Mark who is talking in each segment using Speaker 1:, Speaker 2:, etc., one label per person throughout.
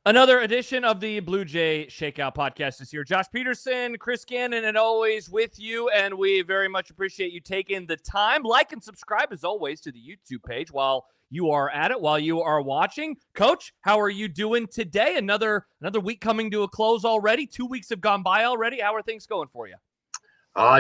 Speaker 1: Another edition of the Bluejay Shakeout podcast is here. Josh Peterson, Chris Gannon, and always with you, and we very much appreciate you taking the time. Like and subscribe, as always, to the YouTube page while you are at it, while you are watching. Coach, how are you doing today? Another week coming to a close already. 2 weeks have gone by already. How are things going for you?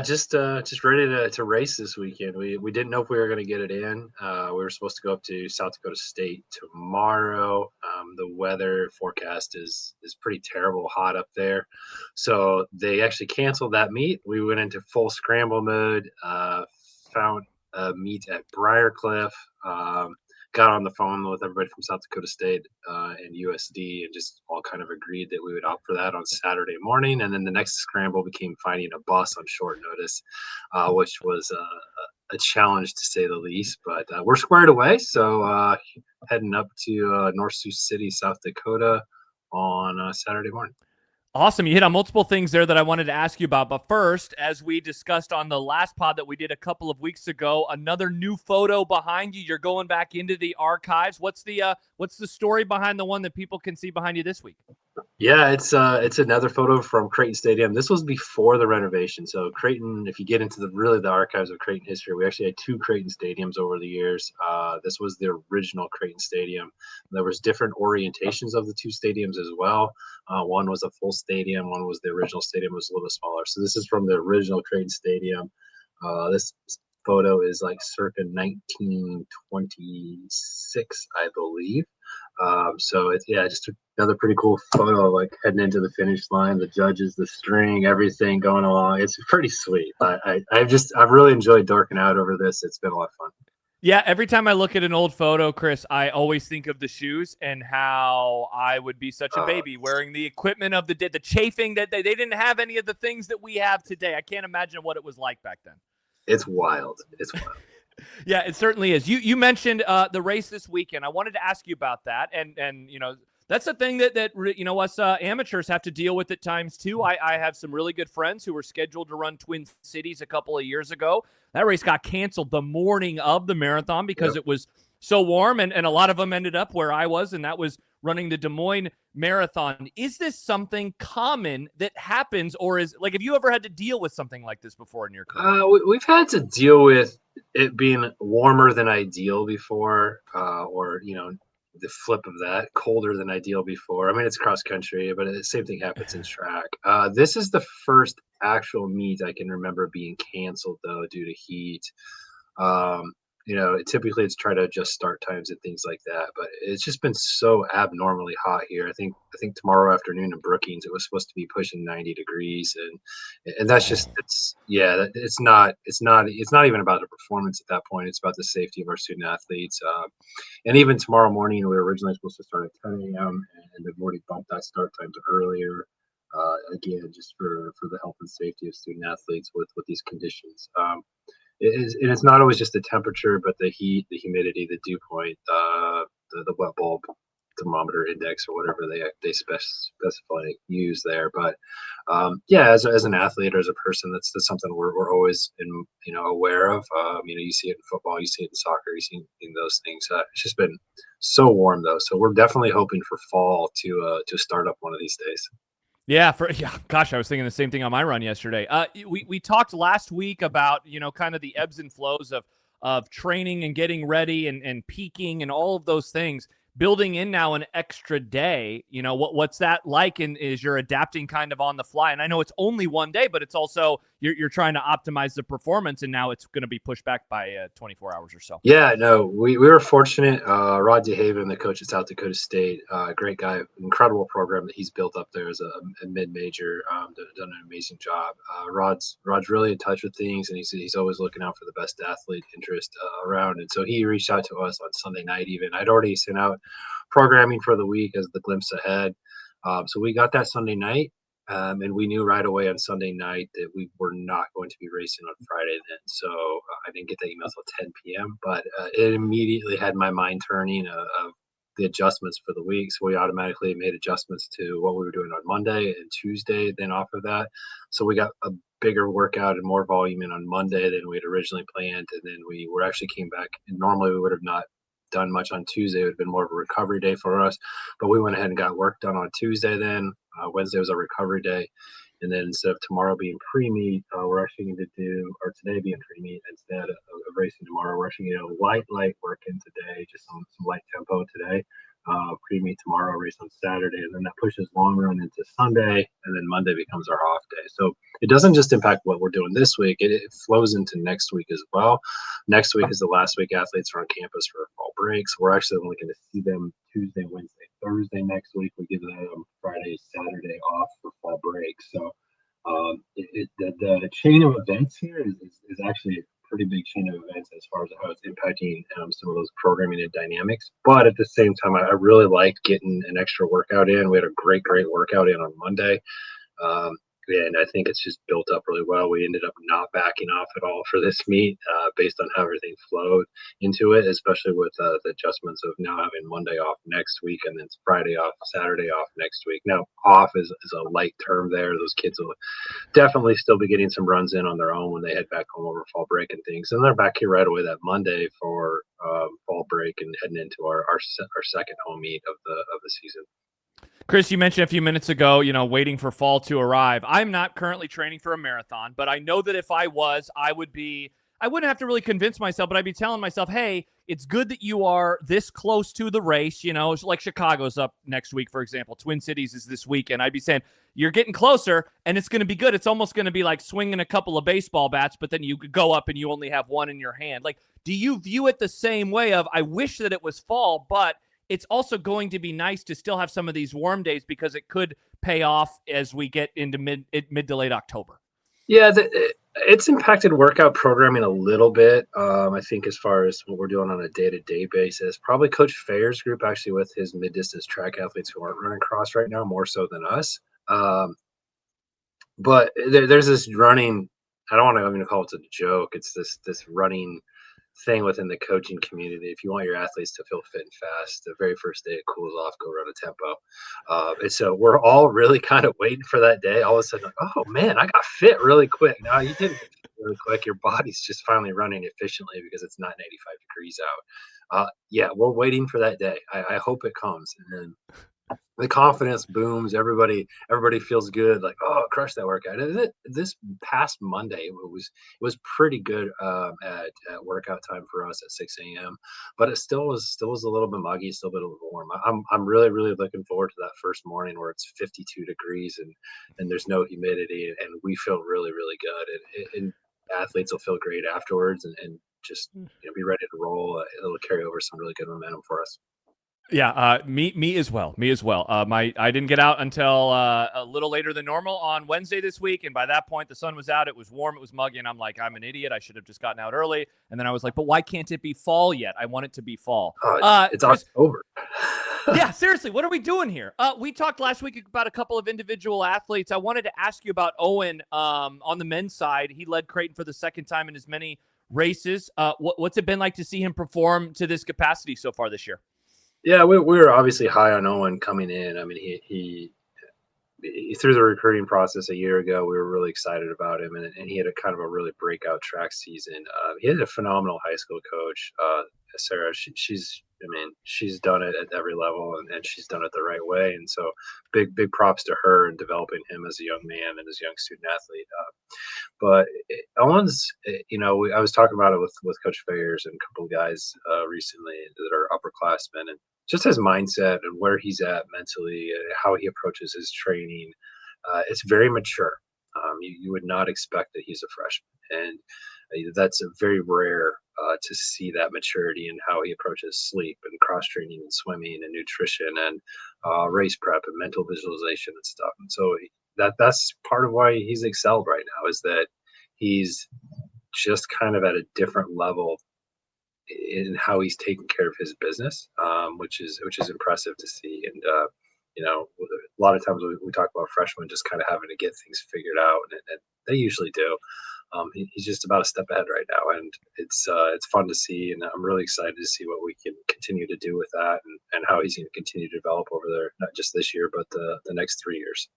Speaker 2: Just ready to race this weekend. We didn't know if we were going to get it in. We were supposed to go up to South Dakota State tomorrow. The weather forecast is pretty terrible, hot up there, so they actually canceled that meet. We went into full scramble mode. Found a meet at Briarcliff. Got on the phone with everybody from South Dakota State and USD, and just all kind of agreed that we would opt for that on Saturday morning. And then the next scramble became finding a bus on short notice, which was a challenge to say the least. But we're squared away, so heading up to North Sioux City, South Dakota on Saturday morning.
Speaker 1: Awesome. You hit on multiple things there that I wanted to ask you about. But first, as we discussed on the last pod that we did a couple of weeks ago, another new photo behind you. You're going back into the archives. What's the story behind the one that people can see behind you this week?
Speaker 2: Yeah, it's another photo from Creighton Stadium. This was before the renovation. So Creighton, if you get into the archives of Creighton history, we actually had two Creighton stadiums over the years. This was the original Creighton Stadium. There was different orientations of the two stadiums as well. One was a full stadium. One was the original stadium, was a little smaller. So this is from the original Creighton Stadium. This photo is like circa 1926, I believe. So it's just another pretty cool photo, like heading into the finish line, the judges, the string, everything going along. It's pretty sweet. I've really enjoyed dorking out over this. It's been a lot of fun.
Speaker 1: Yeah, every time I look at an old photo, Chris, I always think of the shoes and how I would be such a baby wearing the equipment of the chafing that they didn't have any of the things that we have today. I can't imagine what it was like back then.
Speaker 2: It's wild. It's wild.
Speaker 1: Yeah, it certainly is. You mentioned the race this weekend. I wanted to ask you about that, and you know that's the thing that us amateurs have to deal with at times too. I have some really good friends who were scheduled to run Twin Cities a couple of years ago. That race got canceled the morning of the marathon because it was so warm, and a lot of them ended up where I was, and that was running the Des Moines Marathon. Is this something common that happens, or have you ever had to deal with something like this before in your career?
Speaker 2: We've had to deal with it being warmer than ideal before, or the flip of that, colder than ideal before. I mean, it's cross country, but the same thing happens in track. This is the first actual meet I can remember being canceled though due to heat. Typically it's try to adjust start times and things like that, but it's just been so abnormally hot here. I think tomorrow afternoon in Brookings it was supposed to be pushing 90 degrees, and that's just it's not even about the performance at that point. It's about the safety of our student athletes. And even tomorrow morning, we were originally supposed to start at 10 a.m. and they've already bumped that start time to earlier. Again, just for the health and safety of student athletes with these conditions. And it's not always just the temperature, but the heat, the humidity, the dew point, the wet bulb thermometer index, or whatever they specify use there. But as an athlete or as a person, that's something we're always aware of. You see it in football, you see it in soccer, you see it in those things. It's just been so warm though, so we're definitely hoping for fall to start up one of these days.
Speaker 1: Yeah, gosh, I was thinking the same thing on my run yesterday. We talked last week about kind of the ebbs and flows of training and getting ready and peaking and all of those things. Building in now an extra day, what's that like? And is you're adapting kind of on the fly? And I know it's only one day, but it's also you're trying to optimize the performance, and now it's going to be pushed back by 24 hours or so.
Speaker 2: Yeah, no, we were fortunate. Rod DeHaven, the coach at South Dakota State, great guy, incredible program that he's built up there as a mid-major. Done an amazing job. Rod's really in touch with things, and he's always looking out for the best athlete interest around. And so he reached out to us on Sunday night. Even I'd already sent out programming for the week as the glimpse ahead. So we got that Sunday night, and we knew right away on Sunday night that we were not going to be racing on Friday then. So I didn't get that email until 10 p.m., but it immediately had my mind turning of the adjustments for the week. So we automatically made adjustments to what we were doing on Monday and Tuesday then off of that. So we got a bigger workout and more volume in on Monday than we had originally planned. And then we actually came back, and normally we would have not done much on Tuesday. It would have been more of a recovery day for us, but we went ahead and got work done on Tuesday. Then Wednesday was a recovery day, and then instead of tomorrow being pre-meet, we're actually going to do, or today being pre-meet, instead of racing tomorrow, we're actually going to light work in today, just some light tempo today. Pre-meet tomorrow, race on Saturday, and then that pushes long run into Sunday, and then Monday becomes our off day. So it doesn't just impact what we're doing this week; it flows into next week as well. Next week is the last week athletes are on campus for fall break, so we're actually only going to see them Tuesday, Wednesday, Thursday next week. We give them Friday, Saturday off for fall break. So the chain of events here is actually a pretty big chain of events as far as how it's impacting some of those programming and dynamics. But at the same time, I really liked getting an extra workout in. We had a great workout in on Monday. And I think it's just built up really well. We ended up not backing off at all for this meet based on how everything flowed into it, especially with the adjustments of now having Monday off next week and then Friday off, Saturday off next week. Now, off is a light term there. Those kids will definitely still be getting some runs in on their own when they head back home over fall break and things. And they're back here right away that Monday for fall break and heading into our second home meet of the season.
Speaker 1: Chris, you mentioned a few minutes ago, waiting for fall to arrive. I'm not currently training for a marathon, but I know that if I was, I wouldn't have to really convince myself, but I'd be telling myself, hey, it's good that you are this close to the race. It's like Chicago's up next week, for example. Twin Cities is this weekend. I'd be saying, you're getting closer, and it's going to be good. It's almost going to be like swinging a couple of baseball bats, but then you could go up and you only have one in your hand. Like, do you view it the same way of, I wish that it was fall, but it's also going to be nice to still have some of these warm days because it could pay off as we get into mid to late October?
Speaker 2: Yeah, it's impacted workout programming a little bit. I think as far as what we're doing on a day-to-day basis, probably Coach Fayer's group actually with his mid-distance track athletes who aren't running cross right now more so than us. But there's this running. I don't want to even call it a joke. It's this running thing within the coaching community. If you want your athletes to feel fit and fast, the very first day it cools off, go run a tempo. And so we're all really kind of waiting for that day. All of a sudden, like, oh man, I got fit really quick. No, you didn't get fit really quick. Your body's just finally running efficiently because it's not 95 degrees out. Yeah, we're waiting for that day. I hope it comes. And then the confidence booms. Everybody feels good. Like, oh, crush that workout. And this past Monday, it was pretty good at workout time for us at 6 a.m. But it still was a little bit muggy, still a bit warm. I'm really looking forward to that first morning where it's 52 degrees and there's no humidity and we feel really good and athletes will feel great afterwards and just be ready to roll. It'll carry over some really good momentum for us.
Speaker 1: Yeah, me as well. Me as well. I didn't get out until a little later than normal on Wednesday this week, and by that point, the sun was out. It was warm. It was muggy, and I'm like, I'm an idiot. I should have just gotten out early. And then I was like, but why can't it be fall yet? I want it to be fall.
Speaker 2: It's October.
Speaker 1: Yeah, seriously, what are we doing here? We talked last week about a couple of individual athletes. I wanted to ask you about Owen on the men's side. He led Creighton for the second time in as many races. What's it been like to see him perform to this capacity so far this year?
Speaker 2: Yeah, we were obviously high on Owen coming in. I mean, he through the recruiting process a year ago, we were really excited about him, and he had a kind of a really breakout track season. He had a phenomenal high school coach, Sarah. She's done it at every level, and she's done it the right way. And so, big props to her in developing him as a young man and as a young student athlete. But Owen's, I was talking about it with Coach Fayers and a couple of guys recently that are upperclassmen, and just his mindset and where he's at mentally, how he approaches his training, it's very mature. You would not expect that he's a freshman, and that's a very rare to see that maturity in how he approaches sleep and cross training and swimming and nutrition and race prep and mental visualization and stuff. And so that's part of why he's excelled right now is that he's just kind of at a different level in how he's taking care of his business, which is impressive to see. And a lot of times we talk about freshmen just kind of having to get things figured out, and they usually do. He's just about a step ahead right now, and it's fun to see, and I'm really excited to see what we can continue to do with that, and how he's going to continue to develop over there, not just this year, but the next 3 years.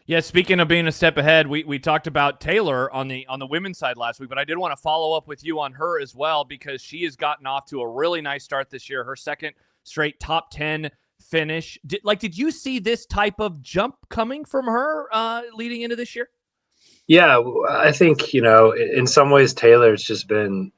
Speaker 1: Yeah, speaking of being a step ahead, we talked about Taylor on the women's side last week, but I did want to follow up with you on her as well because she has gotten off to a really nice start this year. Her second straight top 10 finish. Did you see this type of jump coming from her leading into this year?
Speaker 2: Yeah, I think, in some ways, Taylor's just been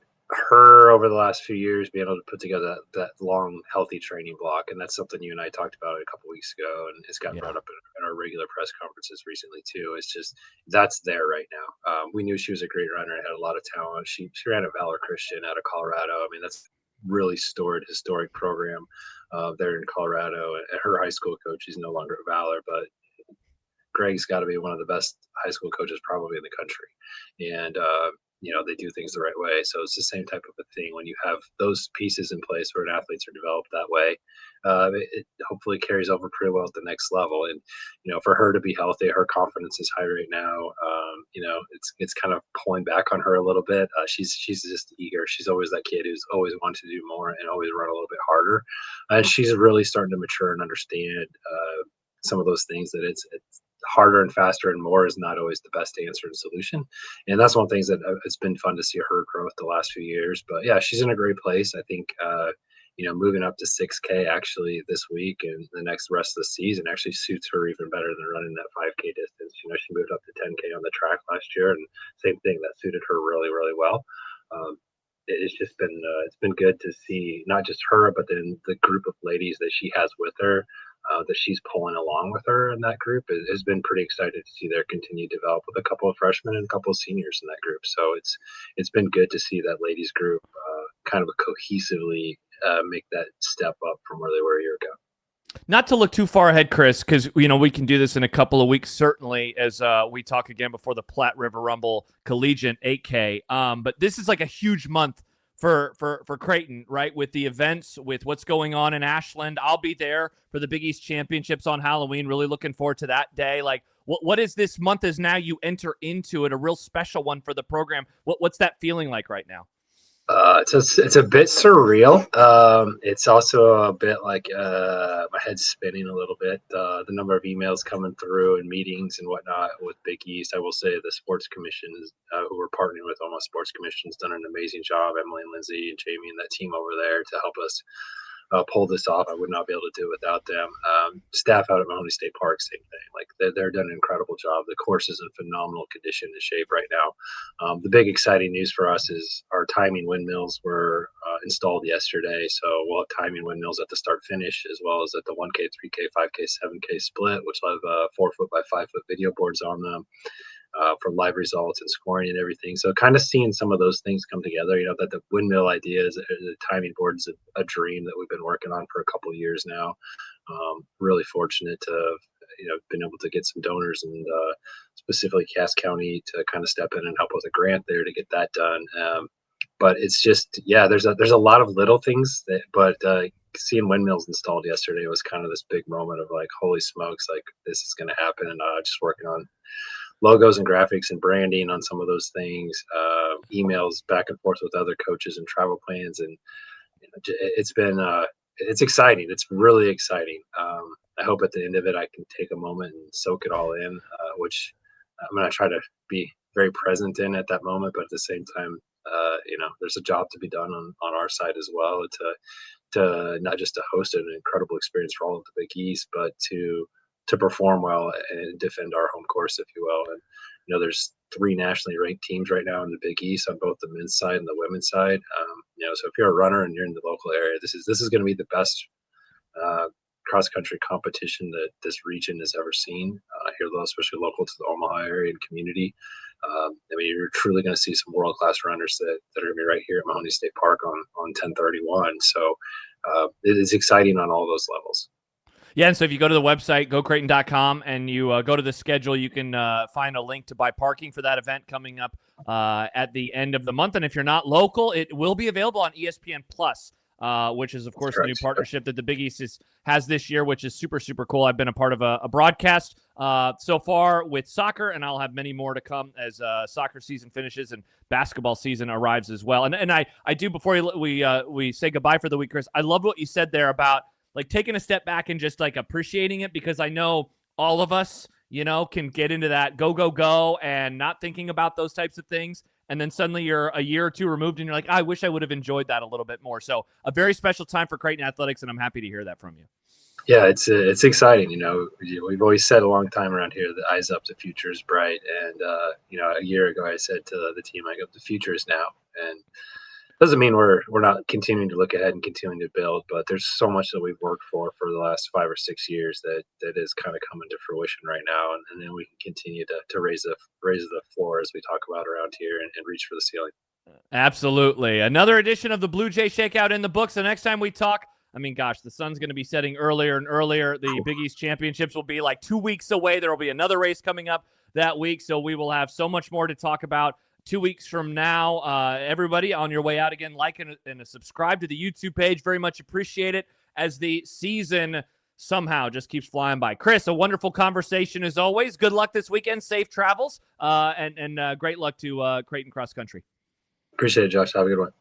Speaker 2: her over the last few years being able to put together that long, healthy training block. And that's something you and I talked about a couple weeks ago. And it's gotten
Speaker 1: Yeah.
Speaker 2: brought up in our regular press conferences recently, too. It's just that's there right now. We knew she was a great runner and had a lot of talent. She ran a Valor Christian out of Colorado. I mean, that's really stored, historic program there in Colorado. And her high school coach, he's no longer at Valor, but Greg's got to be one of the best high school coaches probably in the country. And, they do things the right way. So it's the same type of a thing when you have those pieces in place where athletes are developed that way. It hopefully carries over pretty well at the next level. And, for her to be healthy, her confidence is high right now. It's kind of pulling back on her a little bit. She's just eager. She's always that kid who's always wanted to do more and always run a little bit harder. And she's really starting to mature and understand some of those things that it's harder and faster and more is not always the best answer and solution. And that's one of the things that it's been fun to see her growth the last few years. But yeah, she's in a great place. I think, moving up to 6K actually this week and the next rest of the season actually suits her even better than running that 5K distance. She moved up to 10K on the track last year, and same thing that suited her really, really well. It's just been it's been good to see not just her, but then the group of ladies that she has with her, that she's pulling along with her in that group has been pretty excited to see their continued develop with a couple of freshmen and a couple of seniors in that group. So it's been good to see that ladies group kind of cohesively make that step up from where they were a year ago.
Speaker 1: Not to look too far ahead, Chris, because we can do this in a couple of weeks, certainly, as we talk again before the Platte River Rumble Collegiate 8K. But this is like a huge month for Creighton, right? With the events, with what's going on in Ashland. I'll be there for the Big East Championships on Halloween. Really looking forward to that day. Like, what is this month as now you enter into it, a real special one for the program? What's that feeling like right now?
Speaker 2: It's a bit surreal. It's also a bit like my head's spinning a little bit. The number of emails coming through and meetings and whatnot with Big East. I will say the sports commission is who we're partnering with. Almost Sports Commission has done an amazing job. Emily and Lindsay and Jamie and that team over there to help us pull this off. I would not be able to do it without them. Staff out at Mahoney State Park, same thing. Like they're doing an incredible job. The course is in phenomenal condition and shape right now. The big exciting news for us is our timing windmills were installed yesterday. So we'll have timing windmills at the start finish as well as at the 1K, 3K, 5K, 7K split, which will have 4-foot by 5-foot video boards on them. For live results and scoring and everything. So kind of seeing some of those things come together, that the windmill idea is the timing board is a dream that we've been working on for a couple of years now. Really fortunate to have, been able to get some donors and specifically Cass County to kind of step in and help with a grant there to get that done. But it's just, there's a lot of little things but seeing windmills installed yesterday was kind of this big moment of like, holy smokes, like this is going to happen. And just working on logos and graphics and branding on some of those things, emails back and forth with other coaches and travel plans. And it's been, it's exciting. It's really exciting. I hope at the end of it, I can take a moment and soak it all in, which I'm going to try to be very present in at that moment. But at the same time, there's a job to be done on our side as well to not just to host an incredible experience for all of the Big East, but to perform well and defend our home course, if you will. And there's 3 nationally ranked teams right now in the Big East on both the men's side and the women's side. So if you're a runner and you're in the local area, this is going to be the best cross country competition that this region has ever seen here, especially local to the Omaha area and community. You're truly going to see some world class runners that are going to be right here at Mahoney State Park on 1031. So it is exciting on all those levels.
Speaker 1: Yeah, and so if you go to the website, gocreighton.com, and you go to the schedule, you can find a link to buy parking for that event coming up at the end of the month. And if you're not local, it will be available on ESPN Plus, which is, of course, the new partnership that the Big East has this year, which is super, super cool. I've been a part of a broadcast so far with soccer, and I'll have many more to come as soccer season finishes and basketball season arrives as well. And I do, before we say goodbye for the week, Chris, I love what you said there about like taking a step back and just like appreciating it, because I know all of us, can get into that go, go, go and not thinking about those types of things. And then suddenly you're a year or two removed and you're like, I wish I would have enjoyed that a little bit more. So a very special time for Creighton athletics, and I'm happy to hear that from you.
Speaker 2: Yeah, it's exciting. We've always said a long time around here that eyes up, the future is bright. And a year ago I said to the team, I go, the future is now. And doesn't mean we're not continuing to look ahead and continuing to build, but there's so much that we've worked for the last 5 or 6 years that is kind of coming to fruition right now, and then we can continue to raise the floor, as we talk about around here, and reach for the ceiling.
Speaker 1: Absolutely. Another edition of the Bluejay Shakeout in the books. The next time we talk, I mean, gosh, the sun's going to be setting earlier and earlier. The Big East Championships will be like 2 weeks away. There will be another race coming up that week, so we will have so much more to talk about 2 weeks from now. Everybody, on your way out, again, like and subscribe to the YouTube page. Very much appreciate it as the season somehow just keeps flying by. Chris, a wonderful conversation as always. Good luck this weekend. Safe travels, and great luck to Creighton Cross Country.
Speaker 2: Appreciate it, Josh. Have a good one.